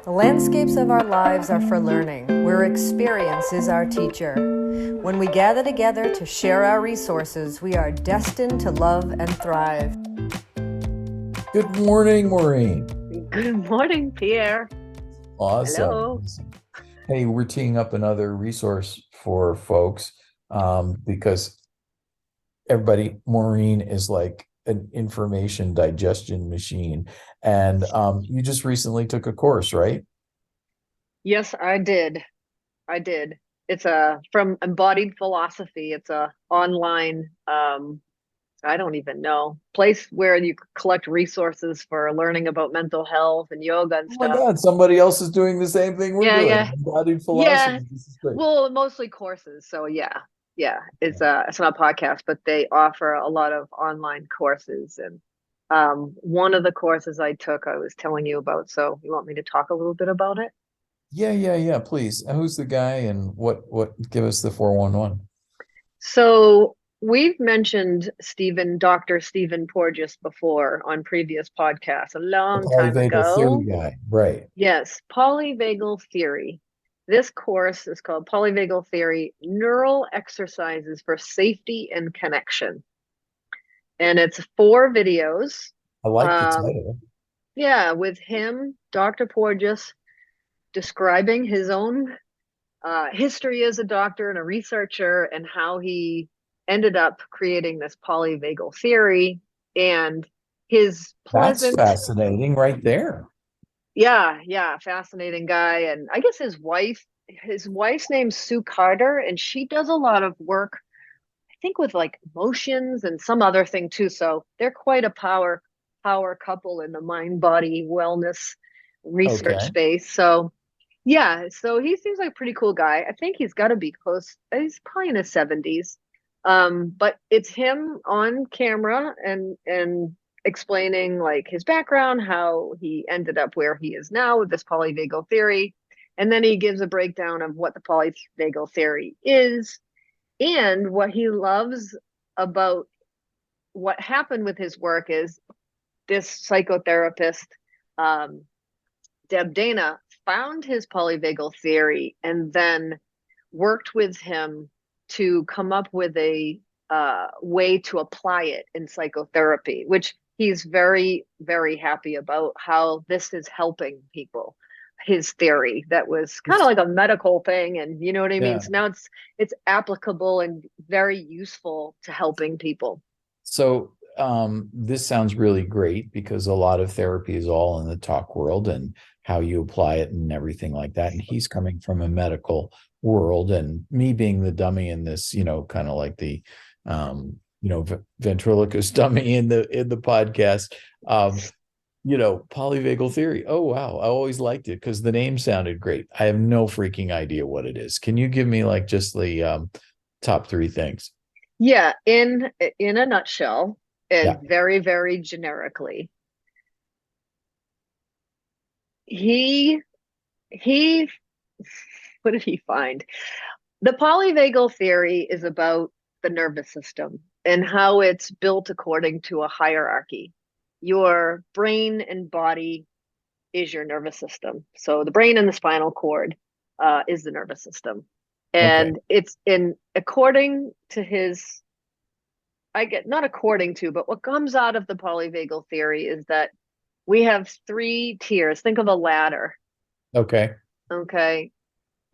The landscapes of our lives are for learning, where experience is our teacher. When we gather together to share our resources, we are destined to love and thrive. Good morning, Maureen. Good morning, Pierre. Awesome. Hello. Hey, we're teeing up another resource for folks because everybody, Maureen is like an information digestion machine. And you just recently took a course, right? Yes, I did. It's from Embodied Philosophy. It's a online, I don't even know, place where you collect resources for learning about mental health and yoga and Oh my stuff. God, somebody else is doing the same thing we're doing. Yeah. Embodied Yeah. philosophy. This is great. Well, mostly courses. So yeah. It's not a podcast, but they offer a lot of online courses. And one of the courses I took, I was telling you about. So you want me to talk a little bit about it? Yeah, please. Who's the guy and what give us the 411? So we've mentioned Dr. Stephen Porges before on previous podcasts a The long time Polyvagal Theory ago. guy, right. Yes, Polyvagal Theory. This course is called Polyvagal Theory Neural Exercises for Safety and Connection. And it's 4 videos. I like the title. Yeah, with him, Dr. Porges, describing his own history as a doctor and a researcher and how he ended up creating this polyvagal theory and his pleasant. That's fascinating right there. Yeah, fascinating guy. And I guess his wife's name's Sue Carter, and she does a lot of work, I think, with like emotions and some other thing too. So they're quite a power couple in the mind body wellness research space. So yeah, so he seems like a pretty cool guy. I think he's got to be close. He's probably in his 70s. But it's him on camera and explaining like his background, how he ended up where he is now with this polyvagal theory. And then he gives a breakdown of what the polyvagal theory is and what he loves about what happened with his work is this psychotherapist, Deb Dana, found his polyvagal theory and then worked with him to come up with a way to apply it in psychotherapy, which he's very, very happy about how this is helping people. His theory that was kind of like a medical thing, and you know what I mean? So now it's applicable and very useful to helping people. So this sounds really great because a lot of therapy is all in the talk world and how you apply it and everything like that. And he's coming from a medical world, and me being the dummy in this, kind of like the ventriloquist dummy in the podcast. Polyvagal theory. Oh, wow. I always liked it because the name sounded great. I have no freaking idea what it is. Can you give me like just the top 3 things? Yeah, in a nutshell, and very, very generically, he what did he find? The polyvagal theory is about the nervous system and how it's built according to a hierarchy. Your brain and body is your nervous system. So the brain and the spinal cord is the nervous system. And it's according to his, not according to, but what comes out of the polyvagal theory is that we have 3 tiers. Think of a ladder. Okay.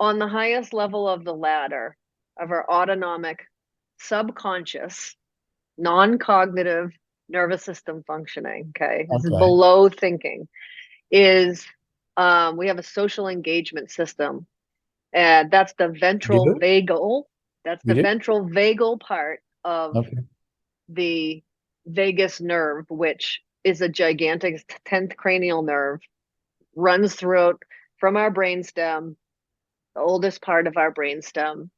On the highest level of the ladder of our autonomic, subconscious, non-cognitive nervous system functioning, this is below thinking, is we have a social engagement system. And that's the ventral vagal. That's the ventral vagal part of the vagus nerve, which is a gigantic 10th cranial nerve, runs throughout from our brainstem, the oldest part of our brainstem,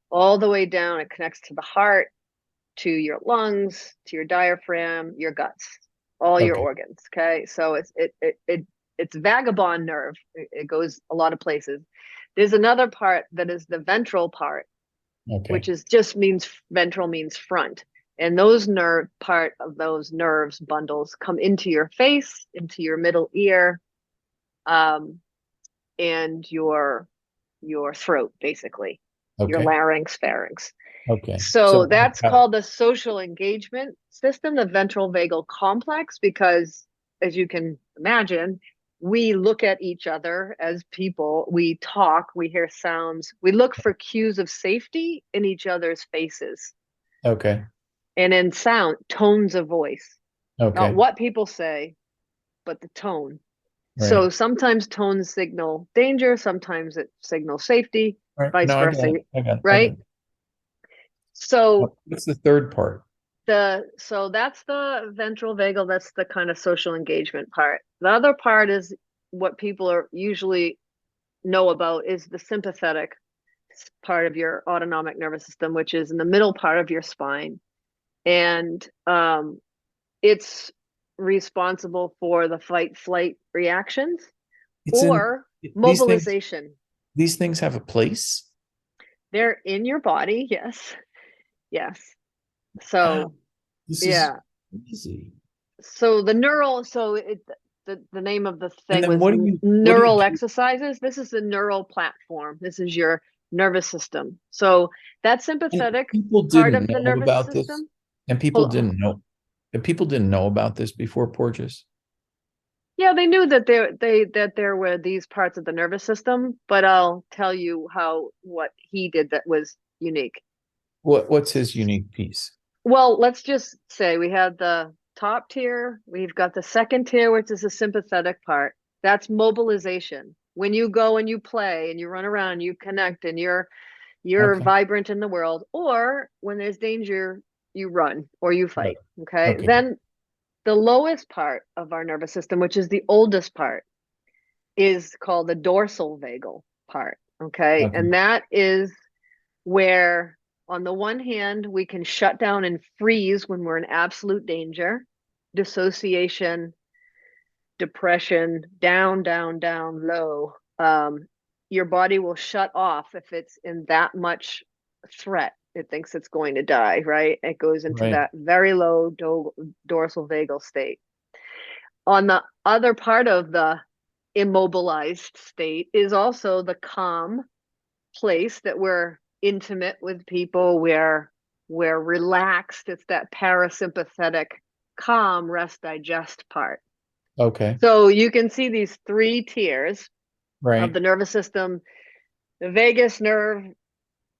all the way down. It connects to the heart, to your lungs, to your diaphragm, your guts, all your organs. So it's vagabond nerve. It goes a lot of places. There's another part that is the ventral part, which is ventral means front. And those part of those nerves bundles come into your face, into your middle ear, and your throat, basically, your Okay. larynx, pharynx. Okay. So that's called the social engagement system, the ventral vagal complex, because as you can imagine, we look at each other as people, we talk, we hear sounds, we look for cues of safety in each other's faces. Okay. And in sound, tones of voice, not Okay. what people say, but the tone. Right. So sometimes tones signal danger, sometimes it signals safety, Right. vice No, versa, I got it. right? So What's the third part? so that's the ventral vagal, that's the kind of social engagement part. The other part is what people are usually know about is the sympathetic part of your autonomic nervous system, which is in the middle part of your spine. And it's responsible for the fight flight reactions or mobilization. These things have a place. They're in your body, yes. Yes. So Wow, this yeah. is easy. So the name of the thing was what do neural you exercises. This is the neural platform. This is your nervous system. So that sympathetic part of the nervous system. And people didn't know. And people didn't know about this before Porges. Yeah, they knew that there were these parts of the nervous system, but I'll tell you what he did that was unique. What's his unique piece? Well, let's just say we had the top tier, we've got the second tier, which is the sympathetic part. That's mobilization. When you go and you play and you run around, you connect and you're Okay. vibrant in the world, or when there's danger, you run or you fight. Right. Okay. Then the lowest part of our nervous system, which is the oldest part, is called the dorsal vagal part. Okay. And that is where, on the one hand, we can shut down and freeze when we're in absolute danger, dissociation, depression, down, down, down, low. Your body will shut off if it's in that much threat. It thinks it's going to die, right? It goes into that very low dorsal vagal state. On the other part of the immobilized state is also the calm place that we're intimate with people, where we're relaxed. It's that parasympathetic, calm, rest, digest part. Okay. So you can see these three tiers of the nervous system. The vagus nerve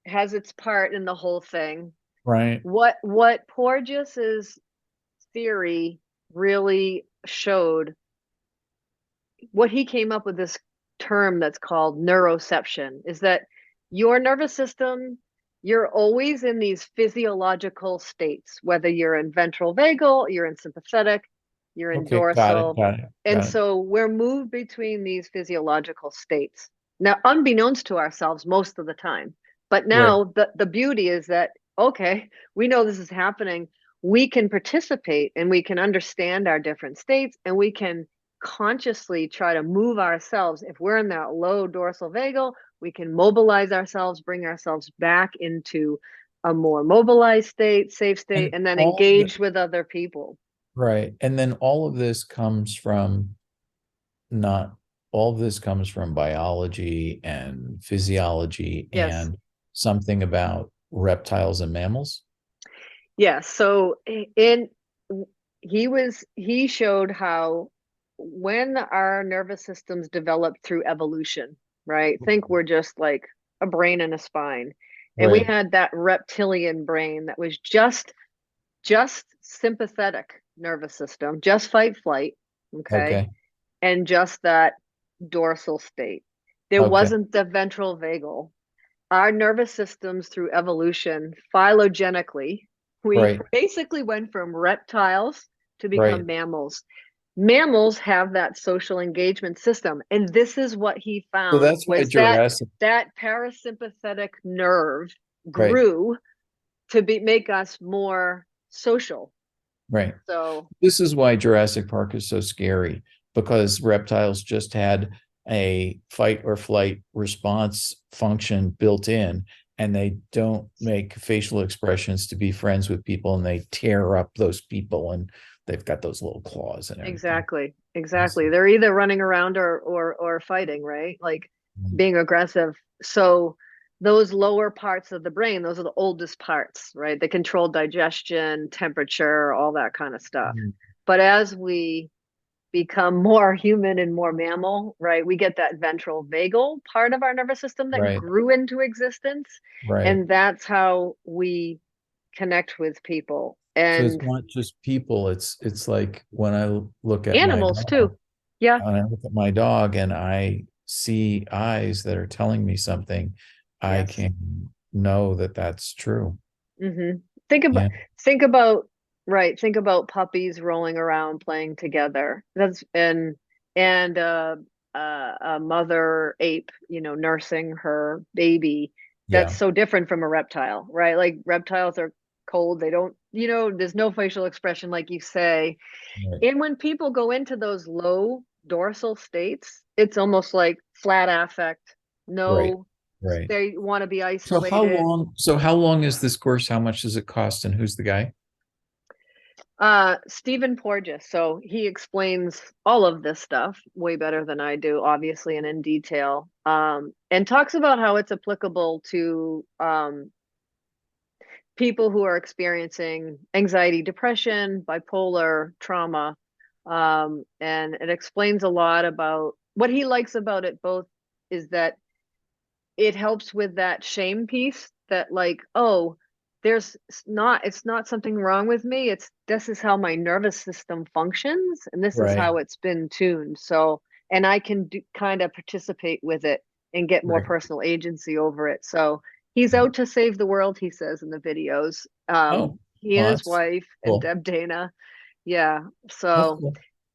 has its part in the whole thing. Right. What Porges's theory really showed, what he came up with this term that's called neuroception, is that your nervous system, you're always in these physiological states, whether you're in ventral vagal, you're in sympathetic, you're in dorsal. Got it. So we're moved between these physiological states. Now, unbeknownst to ourselves most of the time. But now the beauty is that, okay, we know this is happening. We can participate and we can understand our different states, and we can consciously try to move ourselves. If we're in that low dorsal vagal, we can mobilize ourselves, bring ourselves back into a more mobilized state, safe state, and then engage with other people. Right. And then all of this comes from biology and physiology and something about reptiles and mammals. Yes. So he showed how when our nervous systems developed through evolution, right? Think we're just like a brain and a spine. And we had that reptilian brain that was just sympathetic nervous system, just fight flight, okay? And just that dorsal state. There wasn't the ventral vagal. Our nervous systems through evolution, phylogenetically, we basically went from reptiles to become mammals. Mammals have that social engagement system, and this is what he found. So that's why that parasympathetic nerve grew to make us more social. Right. So this is why Jurassic Park is so scary, because reptiles just had a fight or flight response function built in, and they don't make facial expressions to be friends with people, and they tear up those people, and they've got those little claws and everything. exactly. They're either running around or fighting, right? Like Mm. being aggressive. So those lower parts of the brain, those are the oldest parts, right? They control digestion, temperature, all that kind of stuff. Mm. But as we become more human and more mammal, right, we get that ventral vagal part of our nervous system that Right, grew into existence. right. And that's how we connect with people So it's and not just people, it's like when I look at my animals dog, too. Yeah. when I look at my dog and I see eyes that are telling me something, I Yes. can know that that's true. Mm-hmm. Think about Yeah, think about think about puppies rolling around playing together. That's and a mother ape, nursing her baby. That's yeah, so different from a reptile, right? Like reptiles are cold. They don't, there's no facial expression like you say. right, And when people go into those low dorsal states, it's almost like flat affect. right, No, right. they want to be So isolated. how long is this course? How much does it cost? And who's the guy? Stephen Porges. So he explains all of this stuff way better than I do, obviously, and in detail. And talks about how it's applicable to people who are experiencing anxiety, depression, bipolar, trauma. And it explains a lot about what he likes about it both is that it helps with that shame piece that like, oh, it's not something wrong with me. This is how my nervous system functions and this is Right, how it's been tuned. So, and I can kind of participate with it and get more right. personal agency over it. So he's out to save the world, he says in the videos. Oh, He and well, his that's wife and cool. Deb Dana. Yeah. That's So cool.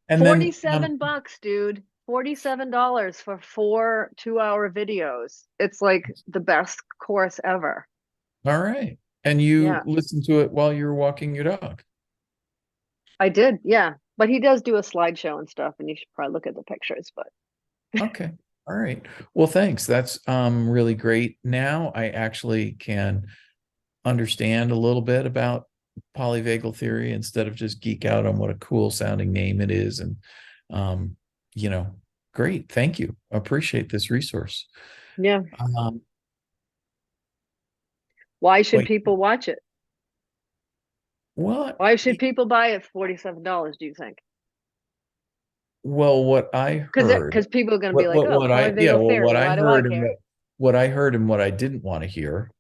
And then, 47 bucks, dude. $47 for 4 2-hour videos. It's like the best course ever. all right. And you Yeah, listen to it while you're walking your dog. I did. Yeah. But he does do a slideshow and stuff, and you should probably look at the pictures. But Okay. All right. Well, thanks. That's really great. Now I actually can understand a little bit about polyvagal theory instead of just geek out on what a cool sounding name it is. And um, you know, great. Thank you. Appreciate this resource. yeah, Um, why should wait, people watch it? what? Why should people buy it for $47, do you think? Well, what I heard, Because people are going to be like, oh, yeah, polyvagal well, theory. Why do I care? what I heard and what I didn't want to hear.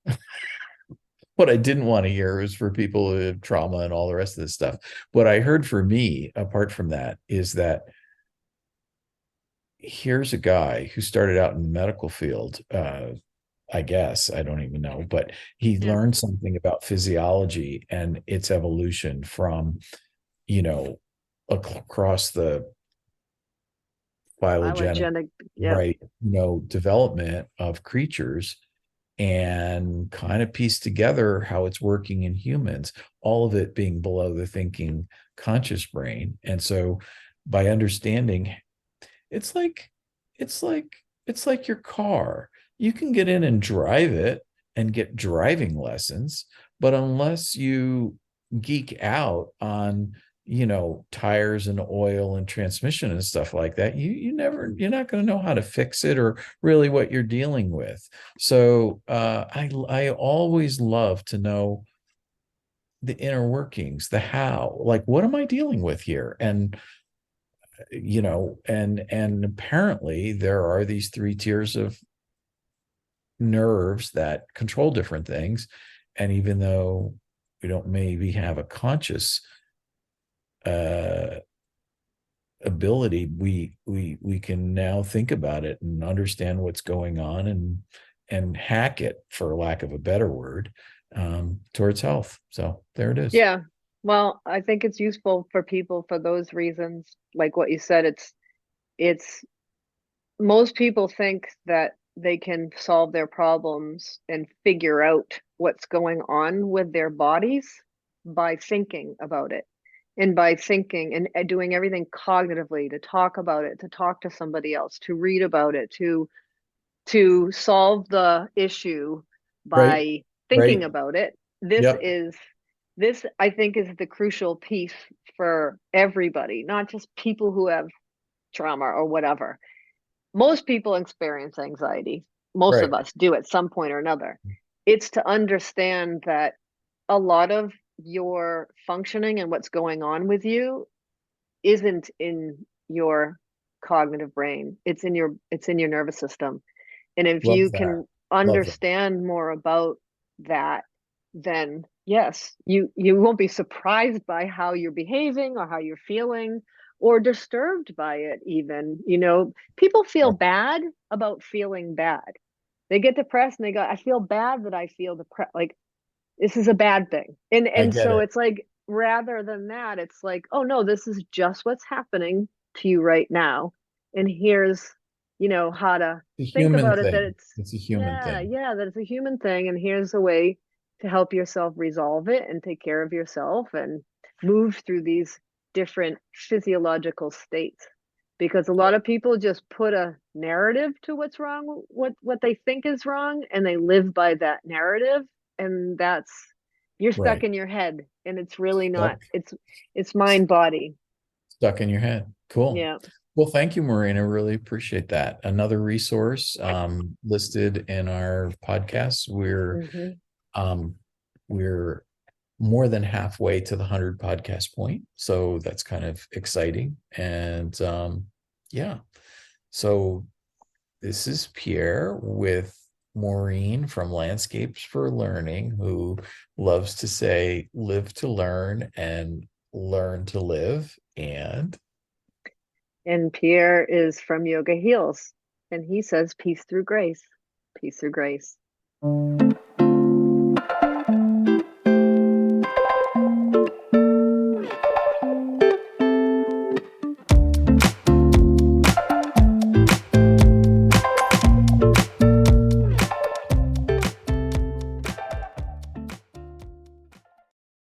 What I didn't want to hear was for people who have trauma and all the rest of this stuff. What I heard for me, apart from that, is that here's a guy who started out in the medical field. I guess I don't even know, but he Yeah. learned something about physiology and its evolution from, you know, across the phylogenetic, Phylogenetic. Yeah. right, development of creatures and kind of piece together how it's working in humans, all of it being below the thinking conscious brain. And so by understanding, it's like it's like it's like your car. You can get in and drive it and get driving lessons, but unless you geek out on tires and oil and transmission and stuff like that, you're not going to know how to fix it or really what you're dealing with. So I always love to know the inner workings, the how, like what am I dealing with here? And and apparently there are these three tiers of nerves that control different things. And even though we don't maybe have a conscious uh ability, we can now think about it and understand what's going on and hack it, for lack of a better word, towards health. So there it is. Yeah. Well, I think it's useful for people for those reasons. Like what you said, it's most people think that they can solve their problems and figure out what's going on with their bodies by thinking about it and by thinking and doing everything cognitively to talk about it, to talk to somebody else, to read about it, to solve the issue Right, by thinking right. about it. Yep. This I think is the crucial piece for everybody, not just people who have trauma or whatever. Most people experience anxiety. Most of us do at some point or another. It's to understand that a lot of your functioning and what's going on with you isn't in your cognitive brain. It's in your nervous system. And if Love you that. can Love that. understand more about that, then yes, you won't be surprised by how you're behaving or how you're feeling or disturbed by it even. You know, people feel bad about feeling bad. They get depressed and they go, I feel bad that I feel depressed. Like, this is a bad thing. And so it's like, rather than that, it's like, oh no, this is just what's happening to you right now. And here's, you know, how to think about it, that it's a human thing. yeah, that it's a human thing. And here's a way to help yourself resolve it and take care of yourself and move through these different physiological states. Because a lot of people just put a narrative to what's wrong, what they think is wrong, and they live by that narrative. And that's, you're stuck in your head, and it's really not, it's mind body. Stuck in your head. Cool. Yeah. Well, thank you, Maureen. I really appreciate that. Another resource listed in our podcast. We're more than halfway to the 100 podcast point. So that's kind of exciting. And yeah. So this is Pierre with Maureen from Landscapes for Learning, who loves to say, live to learn and learn to live. And Pierre is from Yoga Heals, and he says, peace through grace. Peace through grace.